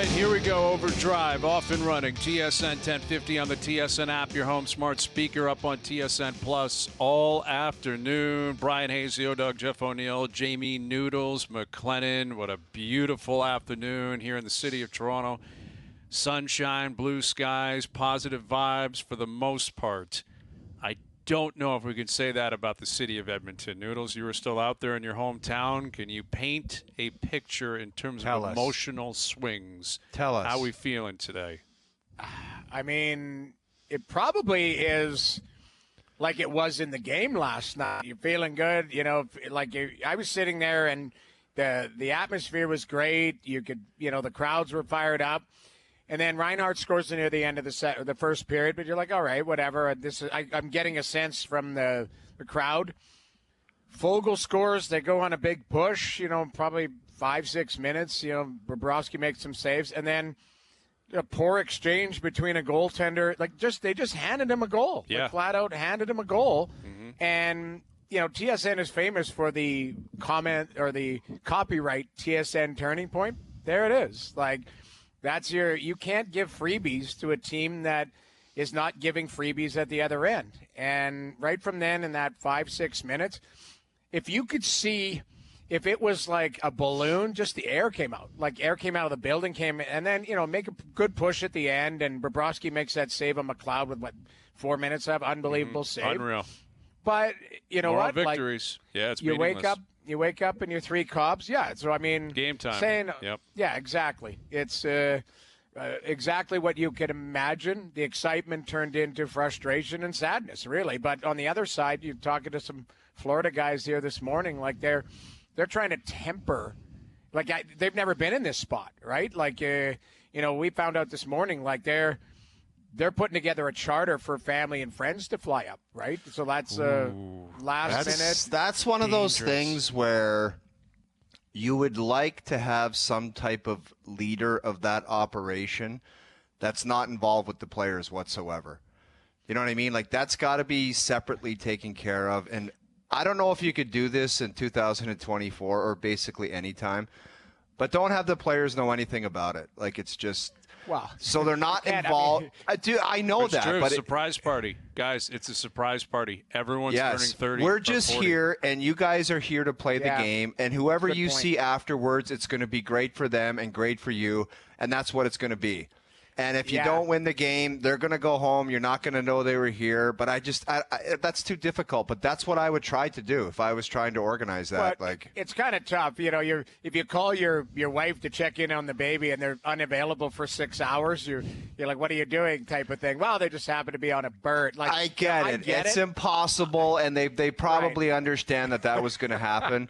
right, here we go. OverDrive, off and running. TSN 1050 on the TSN app, your home smart speaker, up on TSN Plus all afternoon. Bryan Hayes, the O-Dog, Jeff O'Neill, Jamie Noodles McLennan. What a beautiful afternoon here in the city of Toronto. Sunshine, blue skies, positive vibes for the most part. I don't know if we can say that about the city of Edmonton. Noodles, you were still out there in your hometown. Can you paint a picture in terms of emotional swings? Tell us. How are we feeling today? I mean, it probably is like it was in the game last night. You're feeling good, you know, I was sitting there and the atmosphere was great. You could, the crowds were fired up. And then Reinhart scores near the end of the first period, but you're like, all right, whatever. I'm getting a sense from the crowd. Fogle scores. They go on a big push, probably 5-6 minutes. Bobrovsky makes some saves. And then a poor exchange between a goaltender. They just handed him a goal. Yeah. Flat out handed him a goal. Mm-hmm. And, TSN is famous for the comment or the copyright TSN turning point. There it is. You can't give freebies to a team that is not giving freebies at the other end. And right from then, in that 5-6 minutes, if you could see, if it was like a balloon, just the air came out. Air came out of the building, and then, make a good push at the end, and Bobrovsky makes that save on McLeod with, 4 minutes of unbelievable save. Unreal. But, Moral victories. It's meaningless. You wake up in your 3 Cubs. Yeah, so, game time. Yep. Yeah, exactly. It's exactly what you could imagine. The excitement turned into frustration and sadness, really. But on the other side, you're talking to some Florida guys here this morning, they're trying to temper. They've never been in this spot, right? We found out this morning, they're putting together a charter for family and friends to fly up, right? So that's last minute. That's one of those things where you would like to have some type of leader of that operation that's not involved with the players whatsoever. You know what I mean? That's got to be separately taken care of. And I don't know if you could do this in 2024 or basically any time, but don't have the players know anything about it. It's just... Wow. So they're not involved. I know it's that. True. But surprise party. Guys, it's a surprise party. Everyone's turning 30. We're just 40. here, and you guys are here to play the game. And whoever you see afterwards, it's going to be great for them and great for you. And that's what it's going to be. And if you don't win the game, they're going to go home. You're not going to know they were here. But that's too difficult. But that's what I would try to do if I was trying to organize that. But it's kind of tough. If you call your wife to check in on the baby and they're unavailable for 6 hours, you're like, what are you doing type of thing. Well, they just happen to be on a bird. I get it. It's impossible. And they probably understand that was going to happen.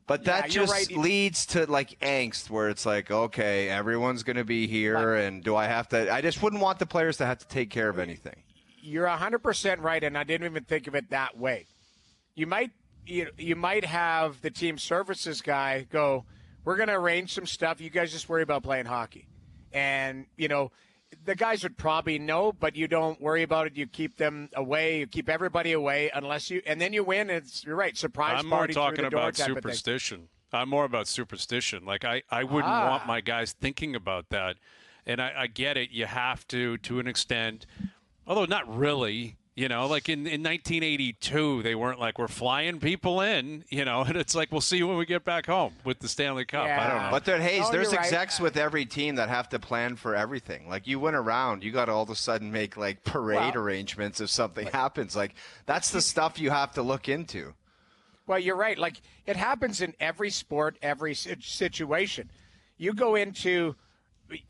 But that just leads to angst where it's okay, everyone's going to be here, and do I have to? I just wouldn't want the players to have to take care of anything. You're 100% right, and I didn't even think of it that way. You might have the team services guy go, we're going to arrange some stuff. You guys just worry about playing hockey, and the guys would probably know, but you don't worry about it. You keep them away. You keep everybody away and then you win. You're right. Surprise party. I'm more talking about superstition. I'm more about superstition. I wouldn't want my guys thinking about that. And I get it. You have to an extent, although not really. In 1982, they weren't we're flying people in, and it's we'll see you when we get back home with the Stanley Cup. Yeah. I don't know. But there's execs with every team that have to plan for everything. You win around, you got to all of a sudden make parade arrangements if something happens. That's the stuff you have to look into. Well, you're right. It happens in every sport, every situation. You go into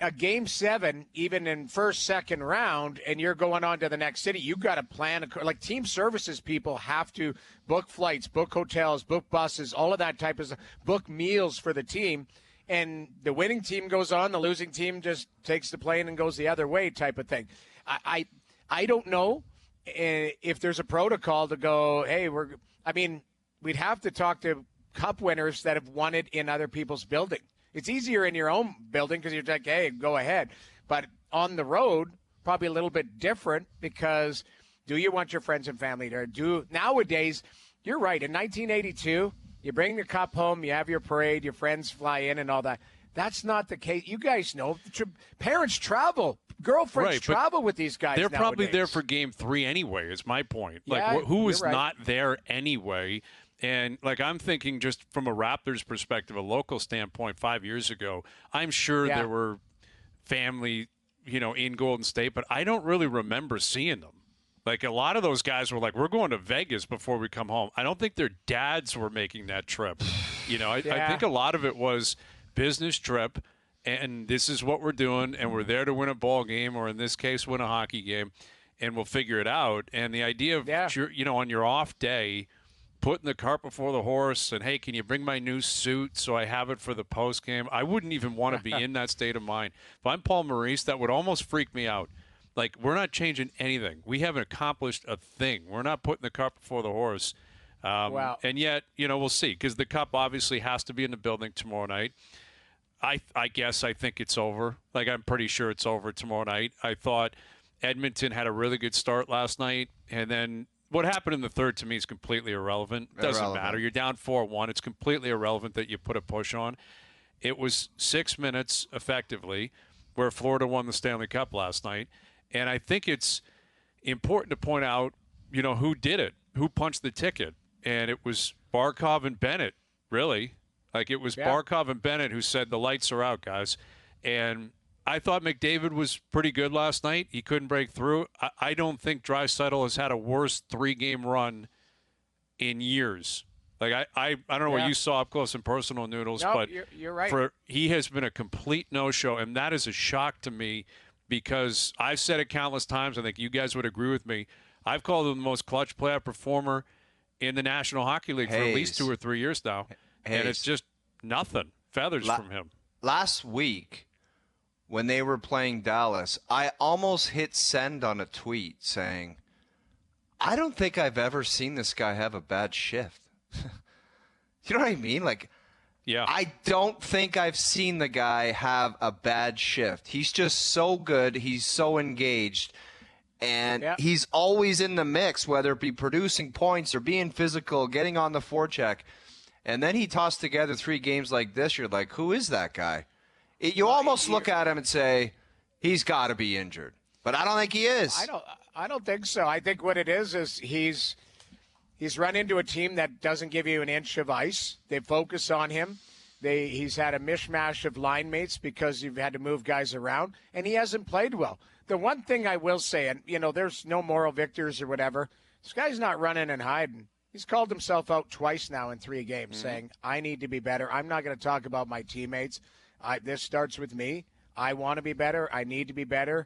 a game 7, even in first, second round, and you're going on to the next city, you've got to plan. Team services people have to book flights, book hotels, book buses, all of that type of stuff, book meals for the team. And the winning team goes on, the losing team just takes the plane and goes the other way type of thing. I don't know if there's a protocol to go, hey, we'd have to talk to cup winners that have won it in other people's building. It's easier in your own building because you're like, hey, go ahead. But on the road, probably a little bit different because do you want your friends and family there? Nowadays, you're right. In 1982, you bring the cup home, you have your parade, your friends fly in and all that. That's not the case. You guys know, parents travel, girlfriends travel with these guys. They're nowadays. probably there for Game 3 anyway. Is my point. Like, who was not there anyway? And like, I'm thinking just from a Raptors perspective, a local standpoint, 5 years ago, I'm sure there were family, in Golden State, but I don't really remember seeing them. Like, a lot of those guys were like, we're going to Vegas before we come home. I don't think their dads were making that trip. I think a lot of it was business trip, and this is what we're doing, and we're there to win a ball game, or in this case, win a hockey game, and we'll figure it out. And the idea of, on your off day, putting the cart before the horse and, hey, can you bring my new suit so I have it for the post game? I wouldn't even want to be in that state of mind. If I'm Paul Maurice, that would almost freak me out. Like, we're not changing anything. We haven't accomplished a thing. We're not putting the cart before the horse. And yet, we'll see, because the Cup obviously has to be in the building tomorrow night. I think it's over. Like, I'm pretty sure it's over tomorrow night. I thought Edmonton had a really good start last night, and then what happened in the third to me is completely irrelevant. It doesn't matter. You're down 4-1. It's completely irrelevant that you put a push on. It was 6 minutes, effectively, where Florida won the Stanley Cup last night. And I think it's important to point out, who did it, who punched the ticket. And it was Barkov and Bennett, really. Like, it was Barkov and Bennett who said, the lights are out, guys. And I thought McDavid was pretty good last night. He couldn't break through. I don't think Draisaitl has had a worse 3-game run in years. Like, I don't know what you saw up close and personal, Noodles, but you're right. He has been a complete no-show, and that is a shock to me. Because I've said it countless times, I think you guys would agree with me. I've called him the most clutch playoff performer in the National Hockey League for at least 2 or 3 years now. And it's just nothing. Feathers from him. Last week, when they were playing Dallas, I almost hit send on a tweet saying, I don't think I've ever seen this guy have a bad shift. You know what I mean? Like, yeah. I don't think I've seen the guy have a bad shift. He's just so good. He's so engaged. And he's always in the mix, whether it be producing points or being physical, getting on the forecheck. And then he tossed together 3 games like this. You're like, who is that guy? You almost look at him and say, he's got to be injured. But I don't think he is. I don't think so. I think what it is he's run into a team that doesn't give you an inch of ice. They focus on him. He's had a mishmash of line mates because you've had to move guys around, and he hasn't played well. The one thing I will say, and, there's no moral victors or whatever, this guy's not running and hiding. He's called himself out twice now in 3 games saying, I need to be better. I'm not going to talk about my teammates. This starts with me. I want to be better. I need to be better.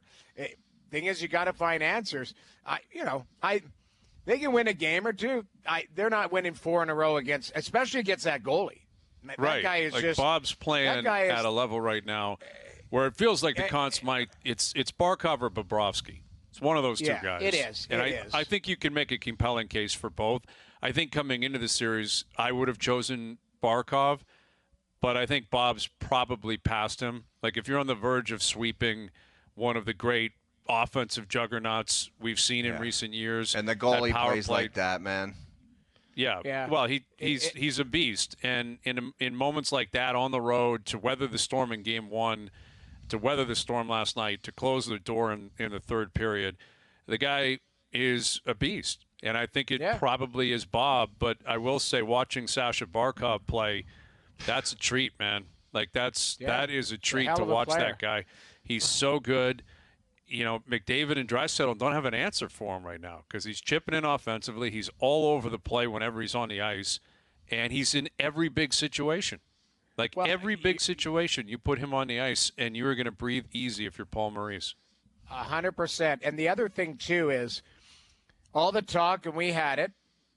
Thing is, you got to find answers. They can win a game or two. They're not winning 4 in a row especially against that goalie. That guy is Bob's playing at a level right now where it feels like the Conn Smythe. It's Barkov or Bobrovsky. It's one of those two guys. It is. And I think you can make a compelling case for both. I think coming into the series, I would have chosen Barkov, but I think Bob's probably passed him. Like, if you're on the verge of sweeping one of the great offensive juggernauts we've seen in recent years. And the goalie plays like that, man. Yeah. Well, he's a beast. And in moments like that on the road, to weather the storm in Game 1, to weather the storm last night, to close the door in the third period, the guy is a beast. And I think it probably is Bob. But I will say, watching Sasha Barkov play, that's a treat, man. Like, that is a treat to watch that guy. He's so good. McDavid and Draisaitl don't have an answer for him right now because he's chipping in offensively. He's all over the play whenever he's on the ice, and he's in every big situation. Like, every big situation, you put him on the ice, and you're going to breathe easy if you're Paul Maurice. 100%. And the other thing, too, is all the talk, and we had it,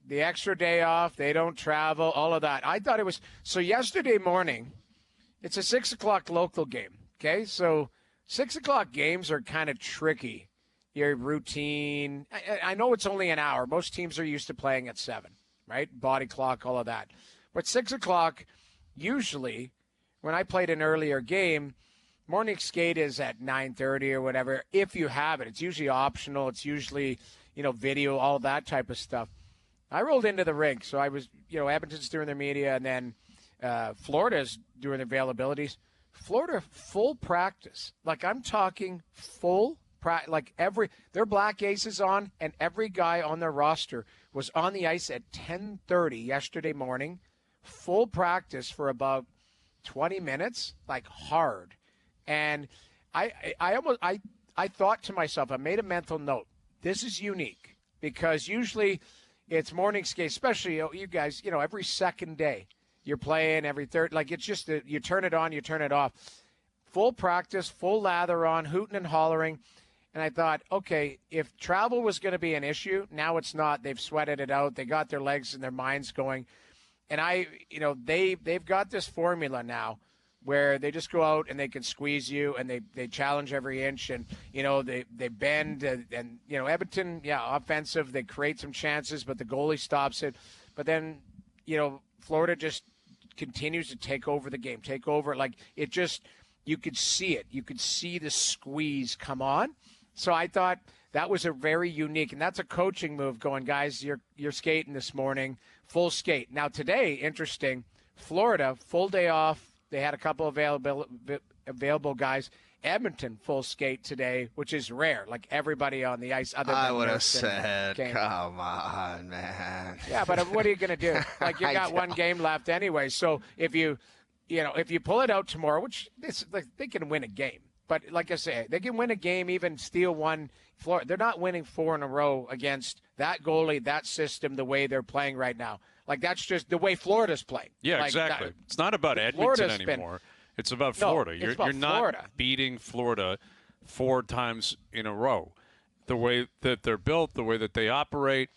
the extra day off, they don't travel, all of that. I thought it was – so yesterday morning, it's a 6 o'clock local game, okay? So – 6 o'clock games are kind of tricky. Your routine. I know it's only an hour. Most teams are used to playing at 7, right? Body clock, all of that. But 6 o'clock, usually, when I played an earlier game, morning skate is at 9:30 or whatever. If you have it, it's usually optional. It's usually, video, all that type of stuff. I rolled into the rink. So I was, Edmonton's doing their media, and then Florida's doing their availabilities. Florida full practice. Like, I'm talking full practice. Like, their black aces on, and every guy on their roster was on the ice at 10:30 yesterday morning. Full practice for about 20 minutes, like hard. And I thought to myself, I made a mental note. This is unique because usually it's morning skate, especially you guys, every second day you're playing, every third. Like, it's just that you turn it on, you turn it off. Full practice, full lather on, hooting and hollering. And I thought, okay, if travel was going to be an issue, now it's not. They've sweated it out. They got their legs and their minds going. And they've got this formula now where they just go out and they can squeeze you and they challenge every inch and, they bend and Edmonton, offensive, they create some chances, but the goalie stops it. But then, Florida just continues to take over the game, like it just, you could see it. You could see the squeeze come on. So I thought that was a very unique, and that's a coaching move going, guys, you're skating this morning, full skate. Now today, interesting, Florida, full day off. They had a couple available guys. Edmonton, full skate today, which is rare. Like, everybody on the ice other than I would have said, come on, man. Yeah, but what are you going to do? Like, you got one game left anyway. So if you pull it out tomorrow, which they can win a game. But like I say, they can win a game, even steal one. They're not winning 4 in a row against that goalie, that system, the way they're playing right now. Like, that's just the way Florida's playing. Yeah, like, exactly. It's not about Edmonton anymore. It's about Florida. No, You're not Florida. beating Florida 4 times in a row. The way that they're built, the way that they operate.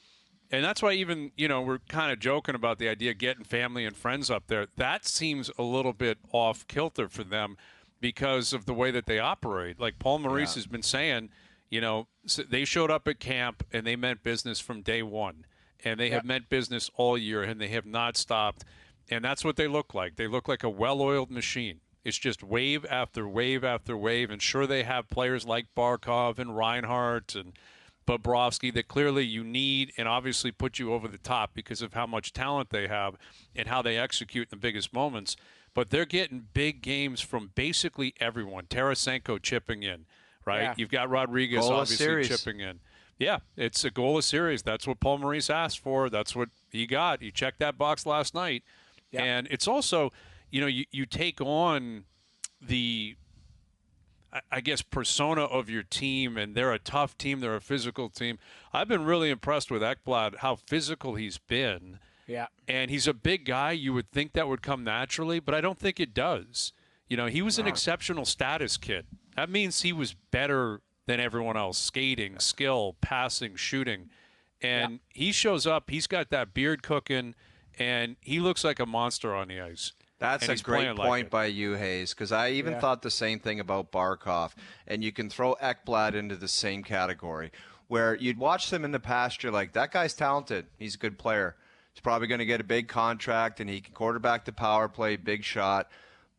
And that's why even, we're kind of joking about the idea of getting family and friends up there. That seems a little bit off kilter for them because of the way that they operate. Like Paul Maurice has been saying, they showed up at camp and they meant business from day one. And they have meant business all year, and they have not stopped. And that's what they look like. They look like a well-oiled machine. It's just wave after wave after wave. And sure, they have players like Barkov and Reinhart and Bobrovsky that clearly you need and obviously put you over the top because of how much talent they have and how they execute in the biggest moments. But they're getting big games from basically everyone. Tarasenko chipping in, right? Yeah. You've got Rodriguez obviously chipping in. Yeah, it's a goal a series. That's what Paul Maurice asked for. That's what he got. He checked that box last night. Yeah. And it's also, you take on the, I guess, persona of your team, and they're a tough team. They're a physical team. I've been really impressed with Ekblad, how physical he's been. Yeah. And he's a big guy. You would think that would come naturally, but I don't think it does. He was an exceptional status kid. That means he was better than everyone else, skating, skill, passing, shooting. And he shows up, he's got that beard cooking, and he looks like a monster on the ice. That's a great point by you, Hayes, because I even thought the same thing about Barkov. And you can throw Ekblad into the same category, where you'd watch them in the past, you're like, that guy's talented. He's a good player. He's probably going to get a big contract, and he can quarterback the power play, big shot.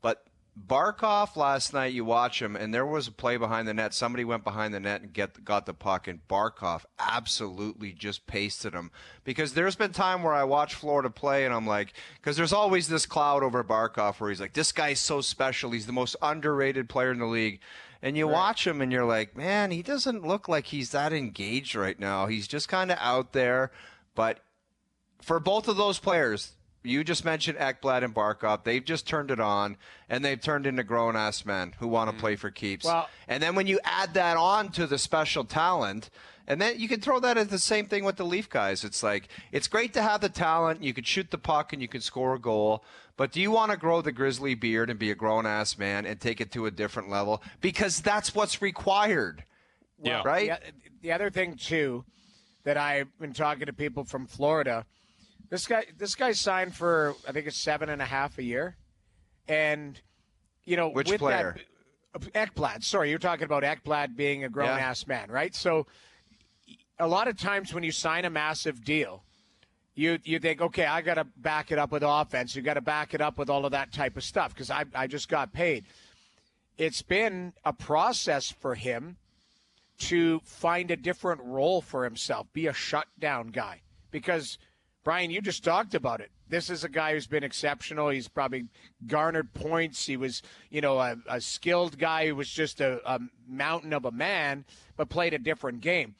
But Barkov last night, you watch him, and there was a play behind the net. Somebody went behind the net and got the puck, and Barkov absolutely just pasted him. Because there's been time where I watch Florida play, and I'm like, because there's always this cloud over Barkov where he's like, this guy's so special. He's the most underrated player in the league. And you watch him, and you're like, man, he doesn't look like he's that engaged right now. He's just kind of out there. But for both of those players, you just mentioned Ekblad and Barkov. They've just turned it on, and they've turned into grown-ass men who want to play for keeps. Well, and then when you add that on to the special talent, and then you can throw that at the same thing with the Leaf guys. It's like, it's great to have the talent. You could shoot the puck, and you can score a goal. But do you want to grow the grizzly beard and be a grown-ass man and take it to a different level? Because that's what's required. Yeah. Right? The other thing, too, that I've been talking to people from Florida, This guy signed for, I think it's 7.5 a year. And, Which player? Ekblad. Sorry, you're talking about Ekblad being a grown-ass man, right? So a lot of times when you sign a massive deal, you think, okay, I got to back it up with offense. You got to back it up with all of that type of stuff because I just got paid. It's been a process for him to find a different role for himself, be a shutdown guy. Because – Brian, you just talked about it. this is a guy who's been exceptional. He's probably garnered points. He was, a skilled guy who was just a mountain of a man, but played a different game.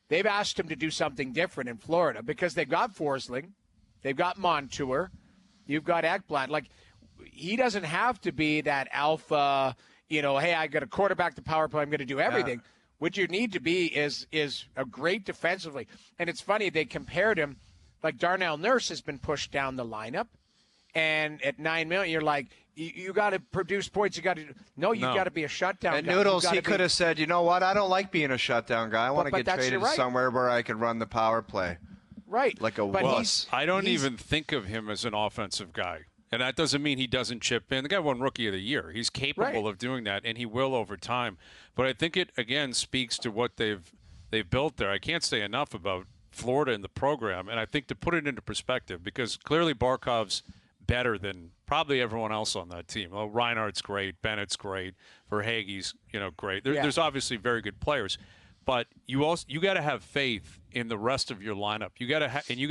They've asked him to do something different in Florida because they've got Forsling, they've got Montour, you've got Ekblad. Like, he doesn't have to be that alpha, hey, I got a quarterback, the power play, I'm going to do everything. Yeah. What you need to be is a great defensively. And it's funny, they compared him, like Darnell Nurse has been pushed down the lineup. And at $9 million, you're like, you got to produce points. You got to got to be a shutdown and guy. Noodles, he could have said, you know what? I don't like being a shutdown guy. I want to get traded to somewhere where I can run the power play. Right. Like a wuss. I don't even think of him as an offensive guy. And that doesn't mean he doesn't chip in. The guy won Rookie of the Year. He's capable of doing that, and he will over time. But I think it, again, speaks to what they've built there. I can't say enough about Florida and the program. And I think to put it into perspective, because clearly Barkov's better than probably everyone else on that team. Well, Reinhardt's great, Bennett's great, Verhaeghe's great. There's obviously very good players, but you got to have faith in the rest of your lineup. You got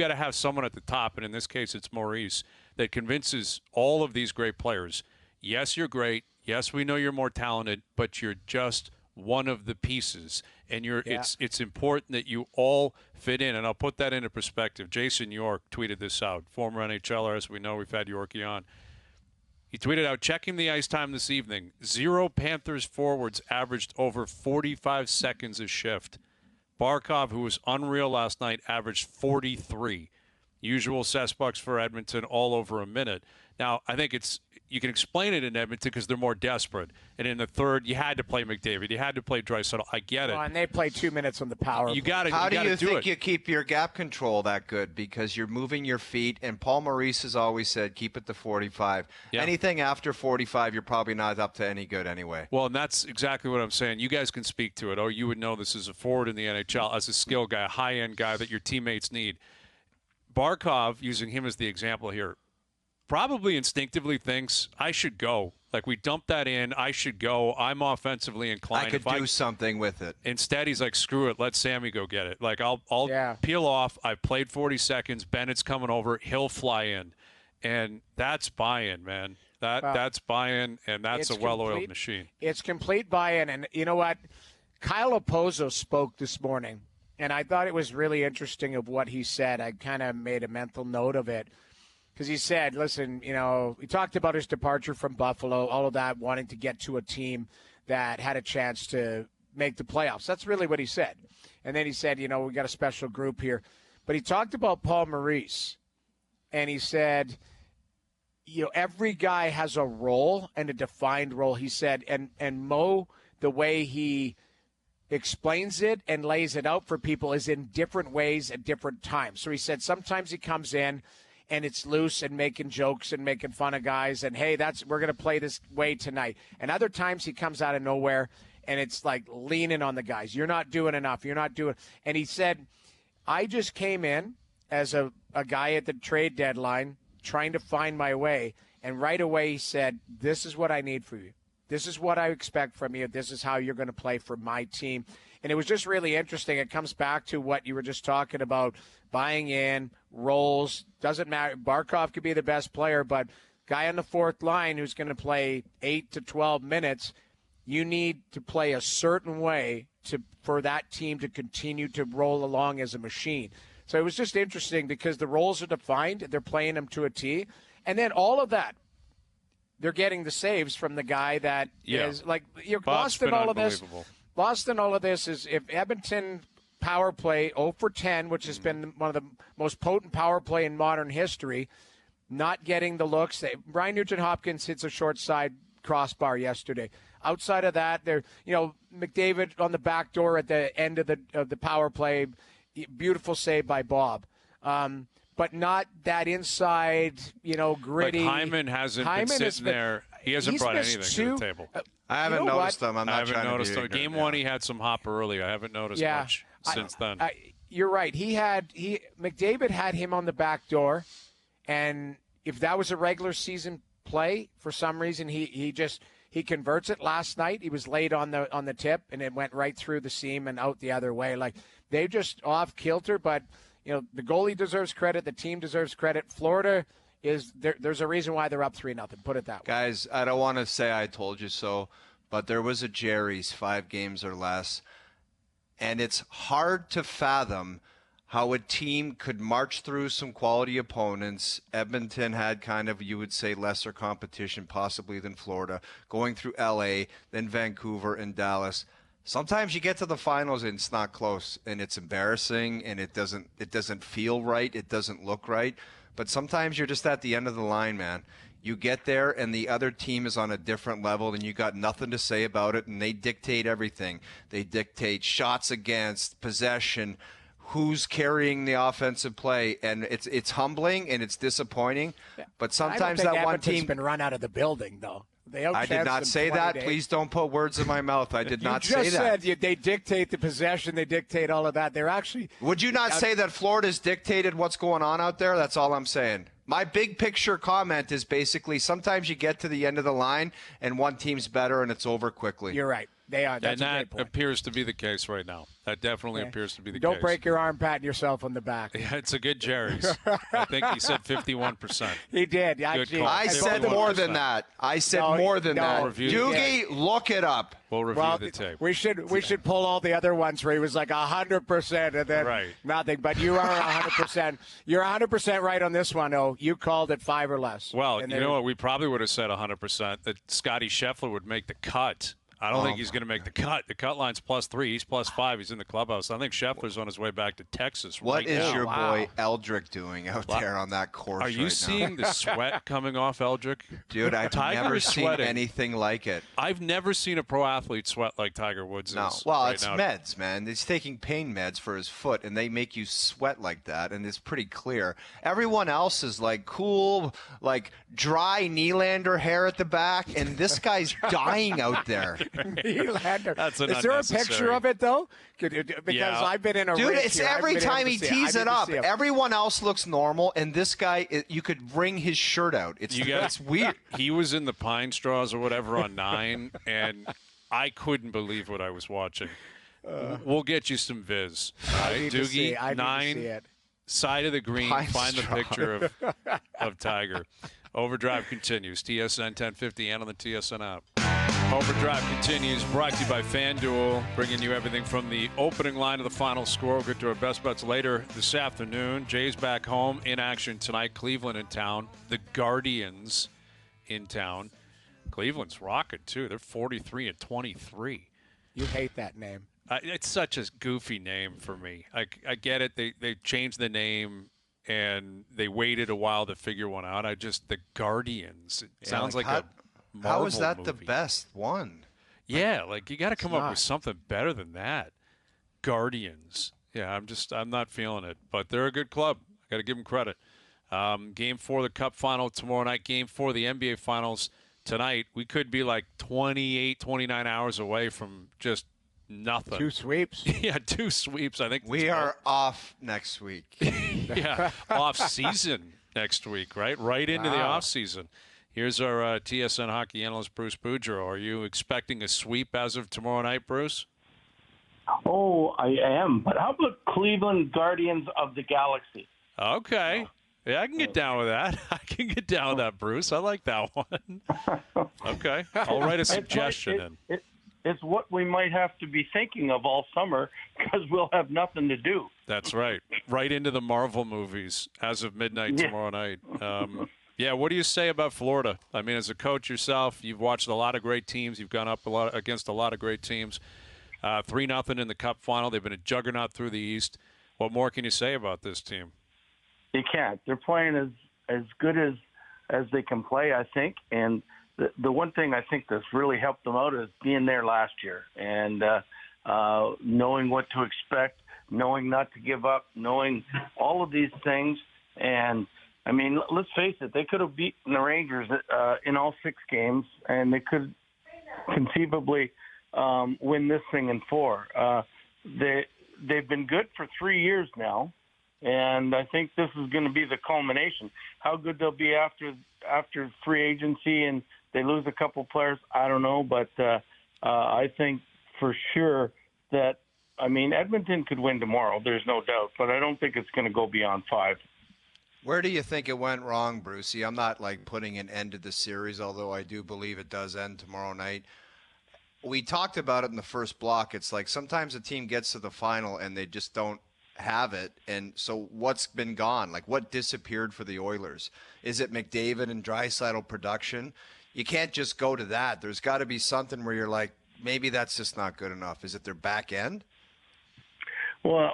to have someone at the top, and in this case it's Maurice, that convinces all of these great players. Yes, you're great. Yes, we know you're more talented, but you're just one of the pieces, and it's important that you all fit in. And I'll put that into perspective. Jason York tweeted this out, former NHLer, as we know. We've had Yorkie on. He tweeted out, checking the ice time this evening, 0 Panthers forwards averaged over 45 seconds a shift. Barkov, who was unreal last night, averaged 43. Usual suspects for Edmonton, all over a minute. Now, I think you can explain it in Edmonton because they're more desperate. And in the third, you had to play McDavid. You had to play Draisaitl. I get it. And they play 2 minutes on the power. How do you think you keep your gap control that good? Because you're moving your feet, and Paul Maurice has always said keep it to 45. Yeah. Anything after 45, you're probably not up to any good anyway. Well, and that's exactly what I'm saying. You guys can speak to it. Oh, you would know this as a forward in the NHL, as a skill guy, a high-end guy that your teammates need. Barkov, using him as the example here, probably instinctively thinks, I should go. Like, we dumped that in. I should go. I'm offensively inclined. I could do something with it. Instead, he's like, screw it. Let Sammy go get it. Like, I'll peel off. I've played 40 seconds. Bennett's coming over. He'll fly in. And that's buy-in, man. That's buy-in, and that's a well-oiled machine. It's complete buy-in. And you know what? Kyle Opozo spoke this morning, and I thought it was really interesting of what he said. I kind of made a mental note of it. Because he said, listen, he talked about his departure from Buffalo, all of that, wanting to get to a team that had a chance to make the playoffs. That's really what he said. And then he said, we got a special group here. But he talked about Paul Maurice, and he said, every guy has a role and a defined role, he said. And Mo, the way he explains it and lays it out for people is in different ways at different times. So he said sometimes he comes in, and it's loose and making jokes and making fun of guys and, hey, we're going to play this way tonight. And other times he comes out of nowhere and it's like leaning on the guys. You're not doing enough. You're not doing. And he said, I just came in as a guy at the trade deadline trying to find my way. And right away he said, this is what I need for you. This is what I expect from you. This is how you're going to play for my team. And it was just really interesting. It comes back to what you were just talking about, buying in, roles. Doesn't matter. Barkov could be the best player, but guy on the fourth line who's going to play 8 to 12 minutes, you need to play a certain way for that team to continue to roll along as a machine. So it was just interesting because the roles are defined. They're playing them to a T. And then all of that, they're getting the saves from the guy that is like lost in all of this. Lost in all of this is if Edmonton power play 0 for 10, which has been one of the most potent power play in modern history, not getting the looks. Brian Nugent-Hopkins hits a short side crossbar yesterday. Outside of that, McDavid on the back door at the end of the power play, beautiful save by Bob. But not that inside, gritty. Like Hyman hasn't been sitting there. He hasn't brought anything to the table. I haven't noticed them. I haven't noticed them. Game one, he had some hopper early. I haven't noticed much since then. You're right. McDavid had him on the back door, and if that was a regular season play, for some reason he converts it. Last night he was late on the tip, and it went right through the seam and out the other way. Like they're just off kilter, but the goalie deserves credit. The team deserves credit. Florida is there's a reason why they're up 3-0. Put it that way. Guys, I don't want to say I told you so, but there was a Jerry's 5 games or less, and it's hard to fathom how a team could march through some quality opponents. Edmonton had kind of, you would say, lesser competition possibly than Florida, going through LA, then Vancouver and Dallas. Sometimes you get to the finals and it's not close, and it's embarrassing, and it doesn't feel right, it doesn't look right. But sometimes you're just at the end of the line, man. You get there and the other team is on a different level and you got nothing to say about it, and they dictate everything. They dictate shots against, possession, who's carrying the offensive play, and it's humbling and it's disappointing. But sometimes that one team's been run out of the building, though. I did not say that. Please don't put words in my mouth. I did not say that. You just said they dictate the possession. They dictate all of that. They're actually. Would you not say that Florida's dictated what's going on out there? That's all I'm saying. My big picture comment is basically sometimes you get to the end of the line and one team's better and it's over quickly. You're right. They are. That's and a great point. appears to be the case right now. That definitely appears to be the case. Don't break your arm patting yourself on the back. Yeah, it's a good Jerry's. I think he said 51%. He did. I said more than that. I said more than that. Doogie, look it up. We'll review the tape. We should pull all the other ones where he was like 100% and then nothing. But you are 100%. You're 100% right on this one, though. You called it 5 or less. Well, you know what? We probably would have said 100% that Scotty Scheffler would make the cut. I don't think he's going to make the cut. The cut line's +3. He's +5. He's in the clubhouse. I think Scheffler's on his way back to Texas. What is your boy Eldrick doing out there on that course right now? Are you seeing the sweat coming off Eldrick? Dude, I've never seen anything like it. I've never seen a pro athlete sweat like Tiger Woods is. No. Well, it's meds, man. He's taking pain meds for his foot, and they make you sweat like that, and it's pretty clear. Everyone else is like cool, like dry Nylander hair at the back, and this guy's dying out there. That's is there a picture of it, though? Because I've been in a dude, it's every time he tees it up. Everyone else looks normal, and this guy, you could wring his shirt out. It's weird. He was in the Pine Straws or whatever on 9, and I couldn't believe what I was watching. We'll get you some viz. Right? Doogie, 9, side of the green, find the picture of Tiger. OverDrive continues. TSN 1050 and on the TSN app. OverDrive continues, brought to you by FanDuel, bringing you everything from the opening line to the final score. We'll get to our best bets later this afternoon. Jay's back home in action tonight. Cleveland in town. The Guardians in town. Cleveland's rocking, too. They're 43-23. You hate that name. It's such a goofy name for me. I get it. They changed the name, and they waited a while to figure one out. The Guardians. It sounds like a Marvel How is that movie. The best one? Yeah, you got to come up with something better than that. Guardians. Yeah, I'm not feeling it, but they're a good club. I got to give them credit. Game 4 of the Cup final tomorrow night. Game 4 of the NBA Finals tonight. We could be 28, 29 hours away from just nothing. 2 sweeps. Yeah, 2 sweeps. I think we are off next week. Yeah, off season next week, right? Right into the off season. Here's our TSN hockey analyst, Bruce Boudreau. Are you expecting a sweep as of tomorrow night, Bruce? Oh, I am. But how about Cleveland Guardians of the Galaxy? Okay. Yeah, I can get down with that. I can get down with that, Bruce. I like that one. Okay. I'll write a suggestion in. It's what we might have to be thinking of all summer because we'll have nothing to do. That's right. Right into the Marvel movies as of midnight tomorrow night. Yeah, what do you say about Florida? I mean, as a coach yourself, you've watched a lot of great teams. You've gone up against a lot of great teams. 3-0 in the Cup final. They've been a juggernaut through the East. What more can you say about this team? You can't. They're playing as good as they can play, I think. And the one thing I think that's really helped them out is being there last year and knowing what to expect, knowing not to give up, knowing all of these things. And I mean, let's face it, they could have beaten the Rangers in all 6 games, and they could conceivably win this thing in 4. They've been good for 3 years now, and I think this is going to be the culmination. How good they'll be after free agency and they lose a couple players, I don't know, but I think for sure that I mean, Edmonton could win tomorrow. There's no doubt, but I don't think it's going to go beyond 5. Where do you think it went wrong, Brucey? I'm not putting an end to the series, although I do believe it does end tomorrow night. We talked about it in the first block. It's like sometimes a team gets to the final and they just don't have it. And so what's been gone? What disappeared for the Oilers? Is it McDavid and Draisaitl production? You can't just go to that. There's got to be something where you're like, maybe that's just not good enough. Is it their back end? Well,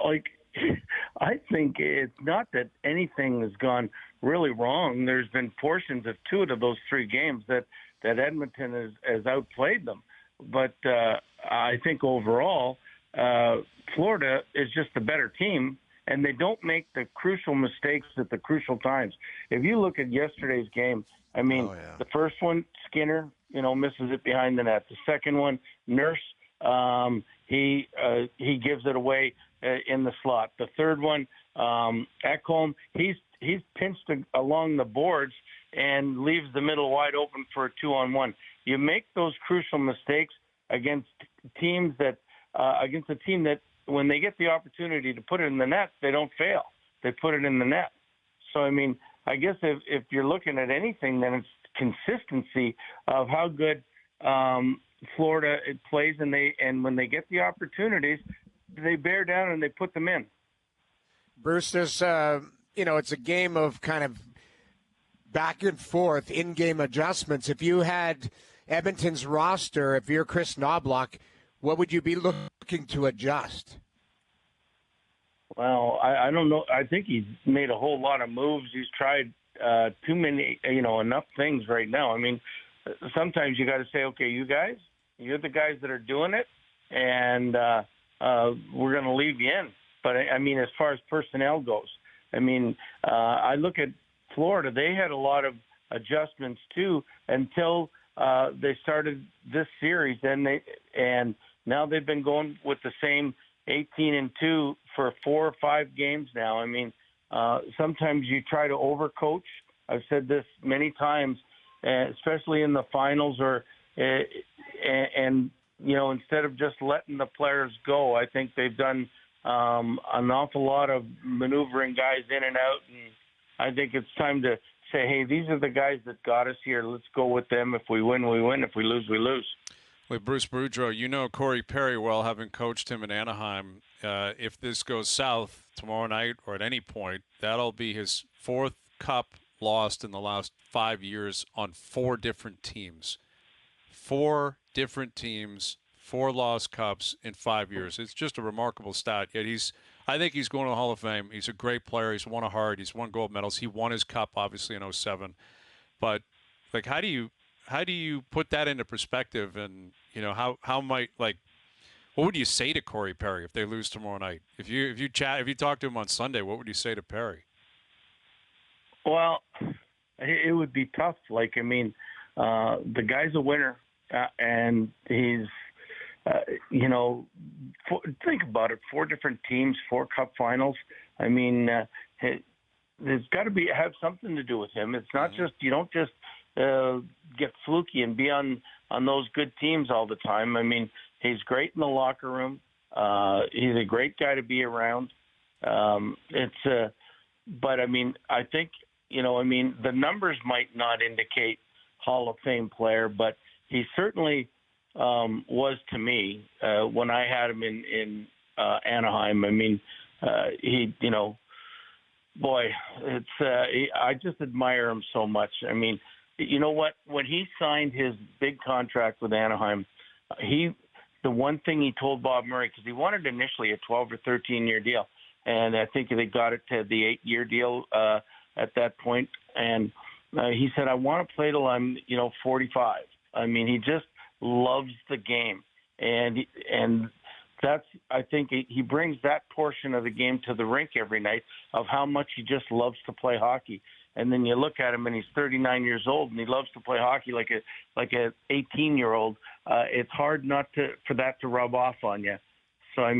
I think it's not that anything has gone really wrong. There's been portions of 2 of those 3 games that Edmonton has outplayed them. But I think overall, Florida is just a better team, and they don't make the crucial mistakes at the crucial times. If you look at yesterday's game, I mean, the first one, Skinner, misses it behind the net. The second one, Nurse, he gives it away in the slot. The third one, Ekholm, he's pinched along the boards and leaves the middle wide open for a 2-on-1. You make those crucial mistakes against teams against a team that when they get the opportunity to put it in the net, they don't fail. They put it in the net. So, I mean, I guess if you're looking at anything, then it's consistency of how good Florida plays, and when they get the opportunities, they bear down and they put them in. Bruce, there's it's a game of kind of back and forth in-game adjustments. If you had Edmonton's roster, if you're Chris Knobloch, what would you be looking to adjust? Well, I don't know. I think he's made a whole lot of moves. He's tried too many, enough things right now. I mean, sometimes you got to say, okay, you're the guys that are doing it, and we're going to leave you in. But, I mean, as far as personnel goes, I mean, I look at Florida. They had a lot of adjustments, too, until they started this series. And now they've been going with the same 18-2 for 4 or 5 games now. I mean, sometimes you try to overcoach. I've said this many times, especially in the finals, and instead of just letting the players go, I think they've done an awful lot of maneuvering guys in and out, and I think it's time to say, hey, these are the guys that got us here. Let's go with them. If we win, we win. If we lose, we lose. With Bruce Boudreau, Corey Perry well, having coached him in Anaheim. If this goes south tomorrow night or at any point, that'll be his 4th cup lost in the last 5 years on 4 different teams. 4 different teams, 4 lost cups in 5 years. It's just a remarkable stat. Yet I think he's going to the Hall of Fame. He's a great player. He's won a Hart. He's won gold medals. He won his cup, obviously, in 2007. But, how do you put that into perspective? And, how might, what would you say to Corey Perry if they lose tomorrow night? If you talk to him on Sunday, what would you say to Perry? Well, it would be tough. The guy's a winner, and he's, think about it, 4 different teams, 4 cup finals. I mean, there's got to have something to do with him. It's not just, you don't just get fluky and be on those good teams all the time. I mean, he's great in the locker room. He's a great guy to be around. But I mean, I think, the numbers might not indicate Hall of Fame player, but he certainly was to me when I had him in Anaheim. I mean, I just admire him so much. I mean, you know what? When he signed his big contract with Anaheim, the one thing he told Bob Murray, because he wanted initially a 12 or 13-year deal, and I think they got it to the 8-year deal at that point. And he said, I want to play till I'm, 45. I mean, he just loves the game. And that's, I think he brings that portion of the game to the rink every night of how much he just loves to play hockey. And then you look at him and he's 39 years old and he loves to play hockey like a 18-year-old. It's hard not for that to rub off on you. So, I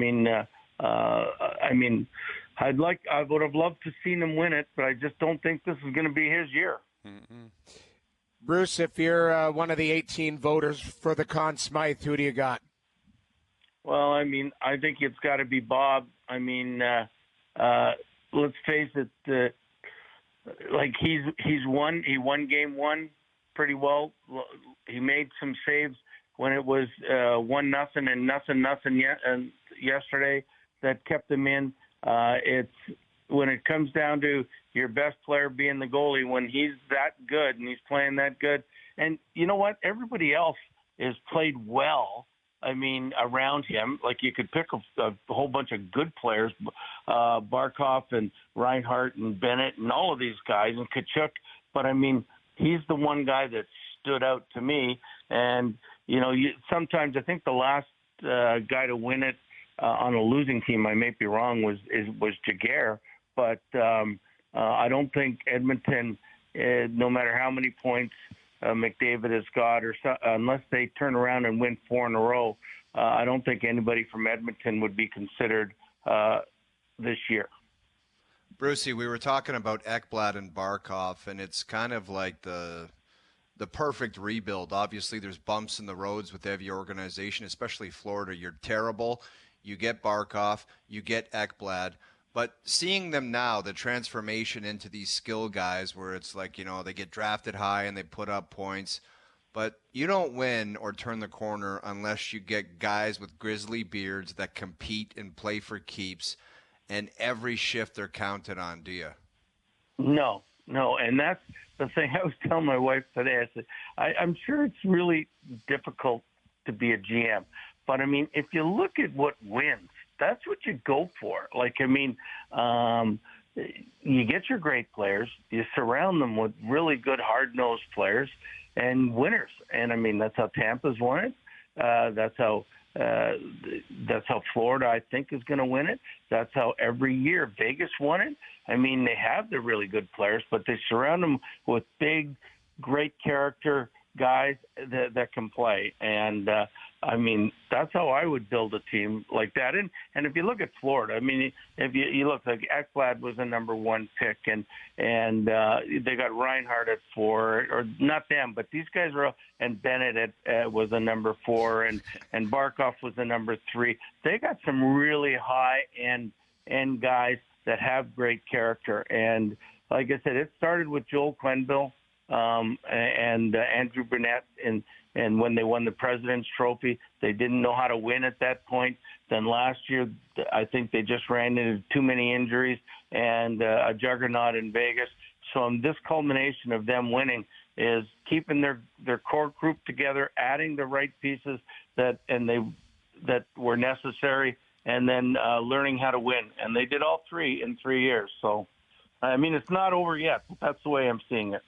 would have loved to seen him win it, but I just don't think this is going to be his year. Mm-hmm. Bruce, if you're one of the 18 voters for the Conn Smythe, who do you got? Well, I mean, I think it's got to be Bob. I mean, let's face it. Like he's won. He won game one pretty well. He made some saves when it was 1-0 and nothing yesterday that kept them in. It's when it comes down to your best player being the goalie, when he's that good and he's playing that good. And you know what? Everybody else has played well. I mean, around him, like you could pick a whole bunch of good players, Barkov and Reinhart and Bennett and all of these guys and Kachuk. But I mean, he's the one guy that stood out to me. And, you know, sometimes I think the last guy to win it on a losing team, I may be wrong, was Jaguar. But I don't think Edmonton, no matter how many points McDavid has got, unless they turn around and win 4 in a row, I don't think anybody from Edmonton would be considered this year. Brucey, we were talking about Ekblad and Barkov, and it's kind of like the perfect rebuild. Obviously, there's bumps in the roads with every organization, especially Florida. You're terrible. You get Barkov, you get Ekblad. But seeing them now, the transformation into these skill guys where it's like, you know, they get drafted high and they put up points. But you don't win or turn the corner unless you get guys with grizzly beards that compete and play for keeps, and every shift they're counted on, do you? No. And that's the thing I was telling my wife today. I said, I'm sure it's really difficult to be a GM. But, I mean, if you look at what wins, that's what you go for. Like, I mean, you get your great players, you surround them with really good, hard-nosed players and winners. And I mean, that's how Tampa's won it. That's how Florida, I think, is going to win it. That's how every year Vegas won it. I mean, they have the really good players, but they surround them with big, great character guys that can play. And I mean, that's how I would build a team like that. And if you look at Florida, I mean, if you look, like Ekblad was a number 1 pick, and they got Reinhart at 4, or not them, but these guys were, and Bennett was a number 4, and Barkov was a number 3. They got some really high end guys that have great character. And like I said, it started with Joel Quenneville and Andrew Burnett, and when they won the President's Trophy, they didn't know how to win at that point. Then last year, I think they just ran into too many injuries and a juggernaut in Vegas. So this culmination of them winning is keeping their core group together, adding the right pieces that were necessary, and then learning how to win. And they did all 3 in 3 years. So, I mean, it's not over yet, but that's the way I'm seeing it.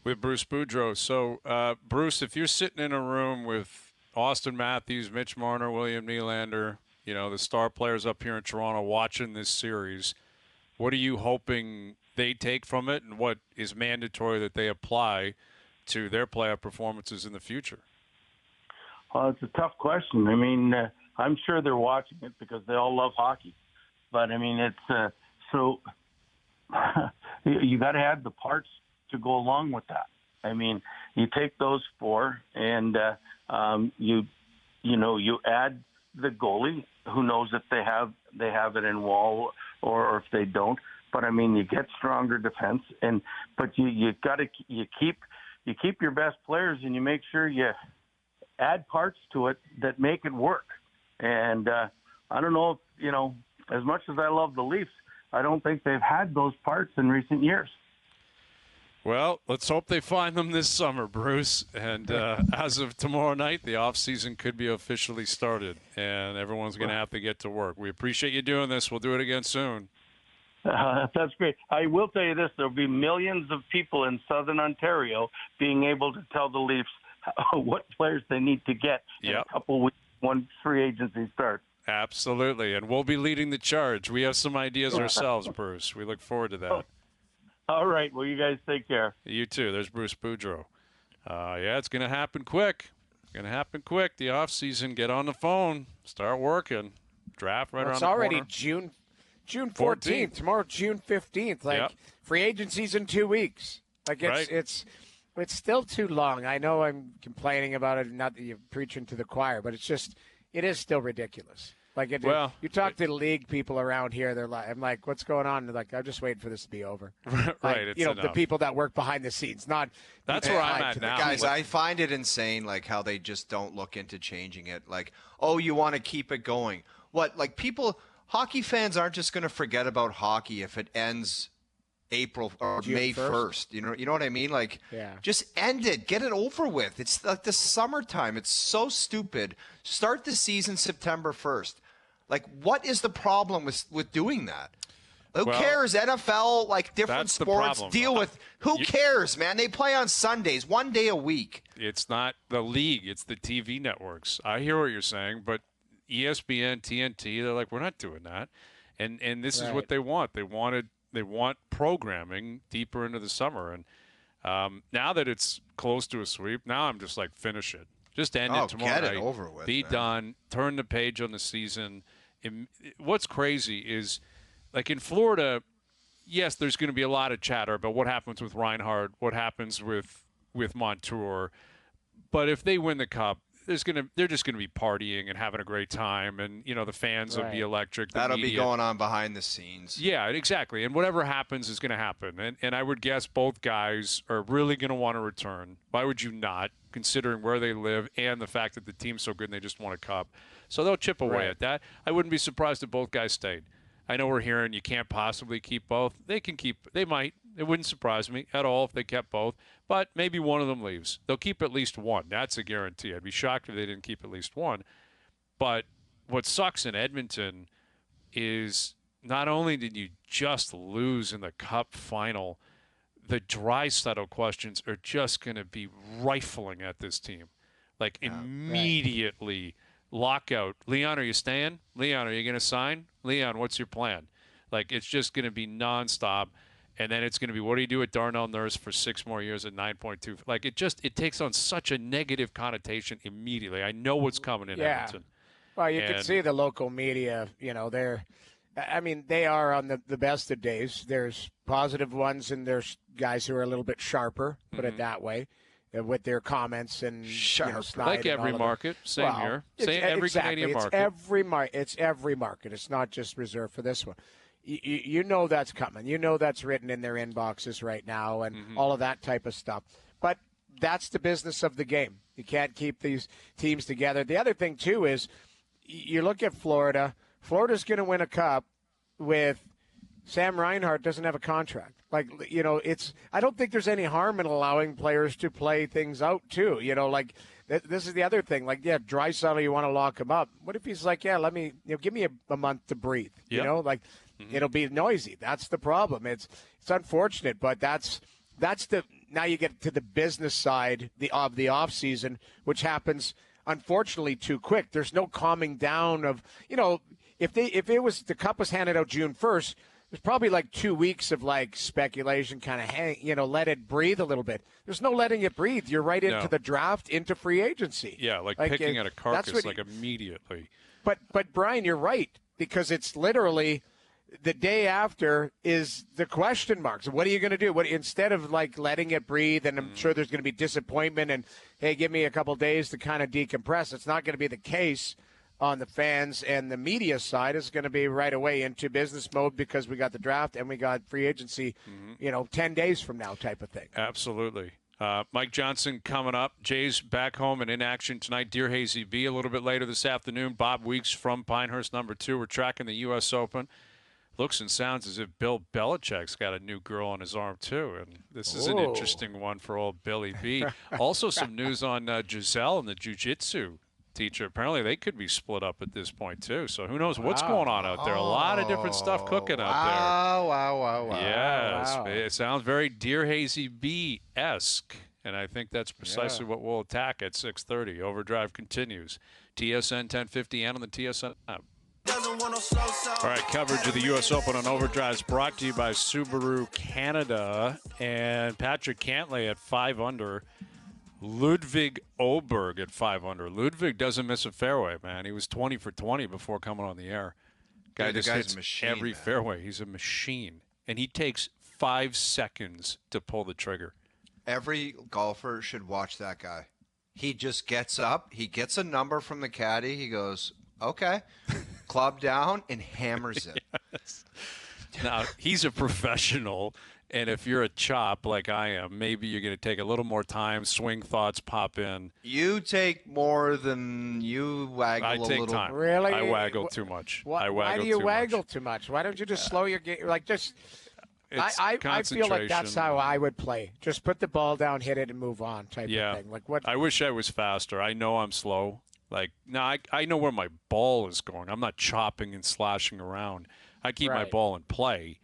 With Bruce Boudreau. So, Bruce, if you're sitting in a room with Austin Matthews, Mitch Marner, William Nylander, you know, the star players up here in Toronto watching this series, what are you hoping they take from it, and what is mandatory that they apply to their playoff performances in the future? Well, it's a tough question. I mean, I'm sure they're watching it because they all love hockey. But, I mean, it's so you got to add the parts to go along with that. I mean, you take those 4 and you add the goalie. Who knows if they have it in wall or if they don't. But I mean, you get stronger defense, but you keep your best players, and you make sure you add parts to it that make it work. And I don't know if, you know, as much as I love the Leafs, I don't think they've had those parts in recent years. Well, let's hope they find them this summer, Bruce. And as of tomorrow night, the offseason could be officially started, and everyone's going to have to get to work. We appreciate you doing this. We'll do it again soon. That's great. I will tell you this. There will be millions of people in southern Ontario being able to tell the Leafs what players they need to get in a couple weeks when free agency starts. Absolutely. And we'll be leading the charge. We have some ideas ourselves, Bruce. We look forward to that. All right. Well, you guys take care. You too. There's Bruce Boudreau. It's going to happen quick. It's going to happen quick. The offseason, get on the phone, start working. Draft right around the corner. It's already June 14th. Tomorrow, June 15th. Free agency's in 2 weeks. It's still too long. I know I'm complaining about it, not that you're preaching to the choir, but it's just it is still ridiculous. Like, you talk to the league people around here, they're like, I'm like, what's going on? They're like, I'm just waiting for this to be over. Right. Like, the people that work behind the scenes, not. That's where I'm at now. Guys, I find it insane, like, how they just don't look into changing it. Like, oh, you want to keep it going. What, like, hockey fans aren't just going to forget about hockey if it ends April or June May 1st. You know what I mean? Like, just end it. Get it over with. It's like the summertime. It's so stupid. Start the season September 1st. Like, what is the problem with doing that? Who cares? NFL, like, different sports problem. deal with. Who cares, man? They play on Sundays, one day a week. It's not the league. It's the TV networks. I hear what you're saying, but ESPN, TNT, they're like, we're not doing that. And this is what they want. They want programming deeper into the summer. And now that it's close to a sweep, now I'm just like, finish it. Just end it tomorrow night. Get it over with. Be man. done. Turn the page on the season. What's crazy is, like, in Florida, yes, there's going to be a lot of chatter about what happens with Reinhart, what happens with Montour. But if they win the Cup, they're just going to be partying and having a great time, and the fans will be electric. That'll be going on behind the scenes. Yeah, exactly. And whatever happens is going to happen. And I would guess both guys are really going to want to return. Why would you not, considering where they live and the fact that the team's so good and they just want a Cup? So they'll chip away at that. I wouldn't be surprised if both guys stayed. I know we're hearing you can't possibly keep both. They might. It wouldn't surprise me at all if they kept both. But maybe one of them leaves. They'll keep at least one. That's a guarantee. I'd be shocked if they didn't keep at least one. But what sucks in Edmonton is not only did you just lose in the Cup final, the Draisaitl questions are just going to be rifling at this team. Like, immediately lockout. Leon, are you staying? Leon, are you going to sign? Leon, what's your plan? Like, it's just going to be nonstop. And then it's going to be, what do you do with Darnell Nurse for 6 more years at 9.2? Like, it takes on such a negative connotation immediately. I know what's coming in Edmonton. Well, you can see the local media, they are on the best of days. There's positive ones, and there's guys who are a little bit sharper, put it that way, with their comments and like every market. Same here. Same every Canadian market. It's every market. It's not just reserved for this one. You know that's coming. You know that's written in their inboxes right now and all of that type of stuff. But that's the business of the game. You can't keep these teams together. The other thing, too, is you look at Florida. Florida's going to win a Cup with Sam Reinhart doesn't have a contract. Like, I don't think there's any harm in allowing players to play things out, too. This is the other thing. Like, Draisaitl, you want to lock him up. What if he's like, let me, give me a month to breathe, It'll be noisy. That's the problem. It's unfortunate, but that's now you get to the business side of the offseason, which happens unfortunately too quick. There's no calming down of, if the Cup was handed out June 1st, there's probably like 2 weeks of like speculation, kind of let it breathe a little bit. There's no letting it breathe. You're right into the draft, into free agency. Yeah, like picking at a carcass immediately. But Brian, you're right, because it's literally the day after is the question marks. What are you going to do? Instead of like letting it breathe, and I'm sure there's going to be disappointment and, hey, give me a couple days to kind of decompress. It's not going to be the case on the fans and the media side. It's going to be right away into business mode because we got the draft and we got free agency, 10 days from now type of thing. Absolutely. Mike Johnson coming up. Jay's back home and in action tonight. Dear Hazy B a little bit later this afternoon. Bob Weeks from Pinehurst, number 2. We're tracking the U.S. Open. Looks and sounds as if Bill Belichick's got a new girl on his arm, too. And this is an interesting one for old Billy B. Also some news on Giselle and the jiu-jitsu teacher. Apparently they could be split up at this point, too. So who knows what's going on out there. A lot of different stuff cooking out there. Wow. Yes. It sounds very Dear Hazy B-esque. And I think that's precisely what we'll attack at 6:30. Overdrive continues. TSN 1050 and on the TSN app. All right, coverage of the U.S. Open on Overdrive is brought to you by Subaru Canada and Patrick Cantlay at 5 under. Ludwig Oberg at 5 under. Ludwig doesn't miss a fairway, man. He was 20 for 20 before coming on the air. Guy just hits every fairway. He's a machine. And he takes 5 seconds to pull the trigger. Every golfer should watch that guy. He just gets up. He gets a number from the caddy. He goes, okay, club down, and hammers it. Yes. Now, he's a professional, and if you're a chop like I am, maybe you're going to take a little more time, swing thoughts pop in. You take more than you waggle I a take little. time. Really? I waggle too much. Why do you waggle too much? Why don't you just slow your game? Like, just I feel like that's how I would play. Just put the ball down, hit it, and move on type of thing. Like what? I wish I was faster. I know I'm slow. Like, no, I know where my ball is going. I'm not chopping and slashing around. I keep my ball in play,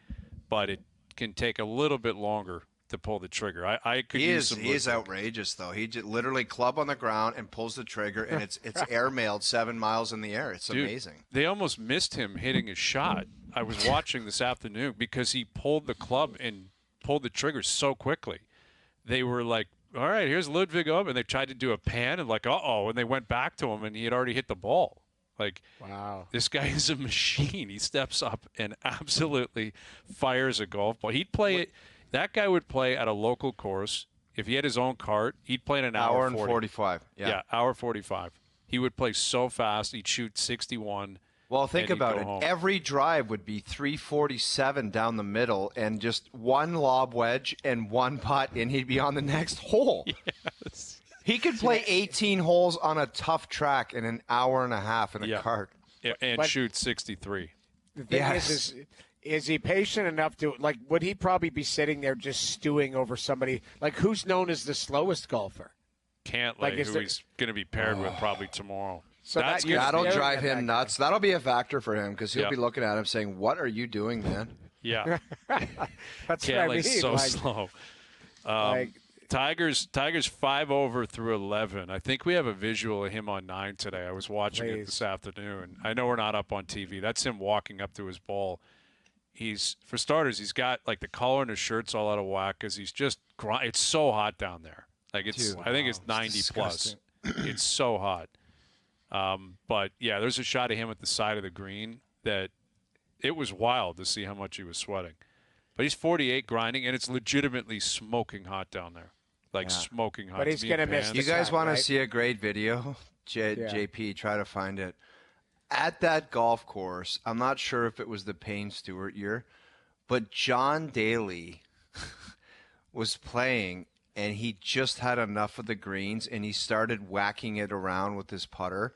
but it can take a little bit longer to pull the trigger. I could use some. He is outrageous, though. He just literally club on the ground and pulls the trigger, and it's airmailed 7 miles in the air. It's amazing. They almost missed him hitting his shot. I was watching this afternoon because he pulled the club and pulled the trigger so quickly. They were like, all right, here's Ludwig up, and they tried to do a pan, and like, uh-oh, and they went back to him, and he had already hit the ball. Like, wow, this guy is a machine. He steps up and absolutely fires a golf ball. He'd play it. That guy would play at a local course. If he had his own cart, he'd play in an hour and 45. Yeah, hour 45. He would play so fast. He'd shoot 61. Well, think about it. Home. Every drive would be 347 down the middle and just one lob wedge and one putt, and he'd be on the next hole. Yes. He could play 18 holes on a tough track in an hour and a half in a cart. Yeah, and shoot 63. The thing is he patient enough to, like, would he probably be sitting there just stewing over somebody? Like, who's known as the slowest golfer? Cantlay, who he's going to be paired with probably tomorrow. So that'll drive him nuts. That'll be a factor for him because he'll be looking at him saying, what are you doing, man? Yeah. That's Cantlay's what I mean. so slow. Tigers 5 over through 11. I think we have a visual of him on 9 today. I was watching it this afternoon. I know we're not up on TV. That's him walking up to his ball. For starters, he's got like the collar in his shirt's all out of whack because he's just it's so hot down there. Like I think it's 90 plus. It's so hot. But yeah, there's a shot of him at the side of the green that it was wild to see how much he was sweating. But he's 48 grinding, and it's legitimately smoking hot down there. Like smoking hot. But he's going to miss. You guys want to see a great video? JP, try to find it. At that golf course, I'm not sure if it was the Payne Stewart year, but John Daly was playing, and he just had enough of the greens, and he started whacking it around with his putter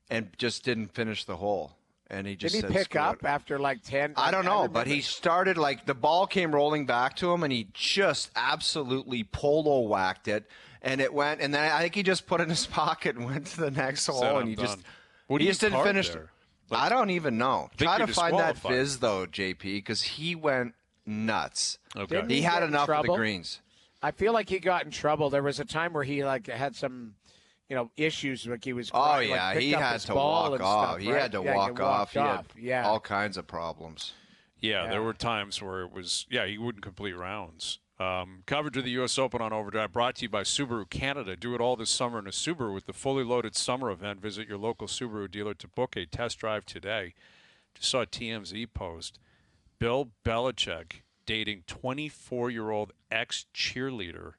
and just didn't finish the hole. And he just did he pick up after like 10? I don't know, but he started like the ball came rolling back to him, and he just absolutely polo whacked it, and it went. And then I think he just put it in his pocket and went to the next hole, and he just didn't finish it. I don't even know. Try to find that viz though, JP, because he went nuts. Okay, he had enough of the greens. I feel like he got in trouble. There was a time where he like had some, issues. Like he was. Crying, he had to walk off. He had to walk off. He had all kinds of problems. Yeah, there were times where it was. Yeah, he wouldn't complete rounds. Coverage of the U.S. Open on OverDrive brought to you by Subaru Canada. Do it all this summer in a Subaru with the fully loaded summer event. Visit your local Subaru dealer to book a test drive today. Just saw a TMZ post. Bill Belichick dating 24-year-old ex-cheerleader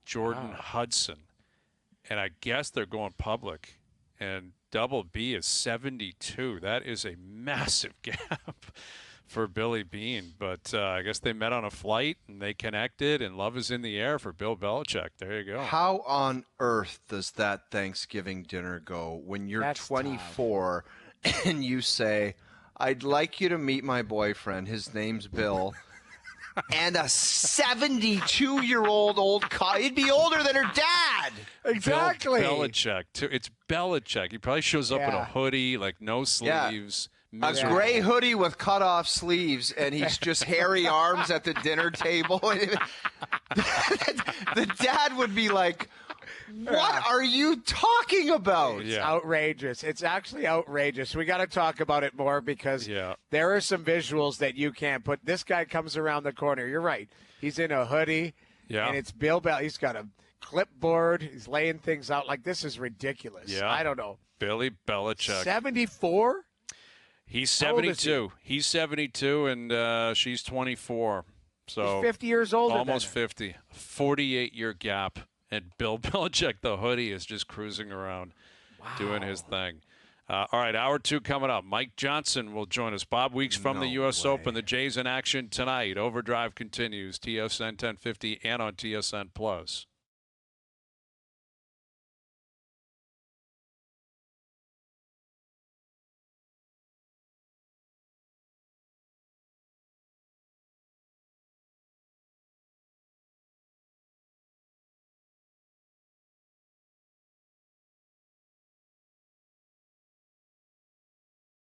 Jordan Hudson. And I guess they're going public. And Double B is 72. That is a massive gap for Billy Beane. But I guess they met on a flight and they connected, and love is in the air for Bill Belichick. There you go. How on earth does that Thanksgiving dinner go when you're 24 and you say, I'd like you to meet my boyfriend. His name's Bill. And a 72-year-old he'd be older than her dad. Exactly. Bill Belichick. It's Belichick. He probably shows up in a hoodie, like no sleeves. A gray hoodie with cut-off sleeves, and he's just hairy arms at the dinner table. The dad would be like, what are you talking about? It's outrageous. It's actually outrageous. We got to talk about it more because there are some visuals that you can't put. This guy comes around the corner. You're right. He's in a hoodie, and it's Bill Bell. He's got a clipboard. He's laying things out. Like, this is ridiculous. Yeah. I don't know. Billy Belichick. 74? He's 72. He's 72, and she's 24. So he's 50 years older. Almost 50. 48-year gap. And Bill Belichick, the hoodie, is just cruising around doing his thing. All right, hour 2 coming up. Mike Johnson will join us. Bob Weeks from the U.S. Open. The Jays in action tonight. Overdrive continues. TSN 1050 and on TSN Plus.